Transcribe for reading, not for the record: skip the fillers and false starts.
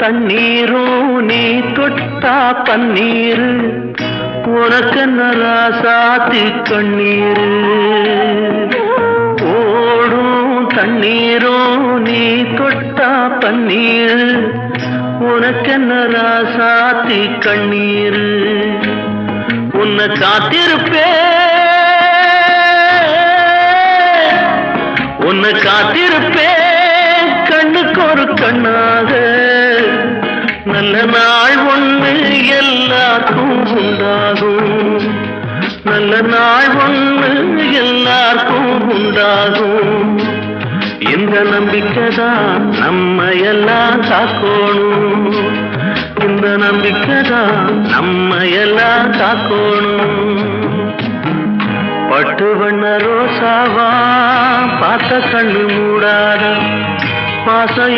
தண்ணீரும் நீ தொட்டா பன்னீர் உனக்கென்ன ராசாத்தி கண்ணீர் ஓடும் தண்ணீரும் நீ தொட்டா பன்னீர் உனக்கென்ன ராசாத்தி கண்ணீர் உன்னை காத்திருப்பேன் கண்ணுக்கு ஒரு கண்ணாக நல்ல நாள் ஒன்று எல்லாருக்கும் உண்டாகும் நல்ல நாள் ஒன்று எல்லாருக்கும் உண்டாகும் இந்த நம்பிக்கைதான் நம்ம எல்லாம் காக்கணும் இந்த நம்பிக்கைதான் நம்ம எல்லாம் காக்கணும் பட்டு வண்ண ரோசாவா பார்த்த கண்ணு மூடாத பாசம்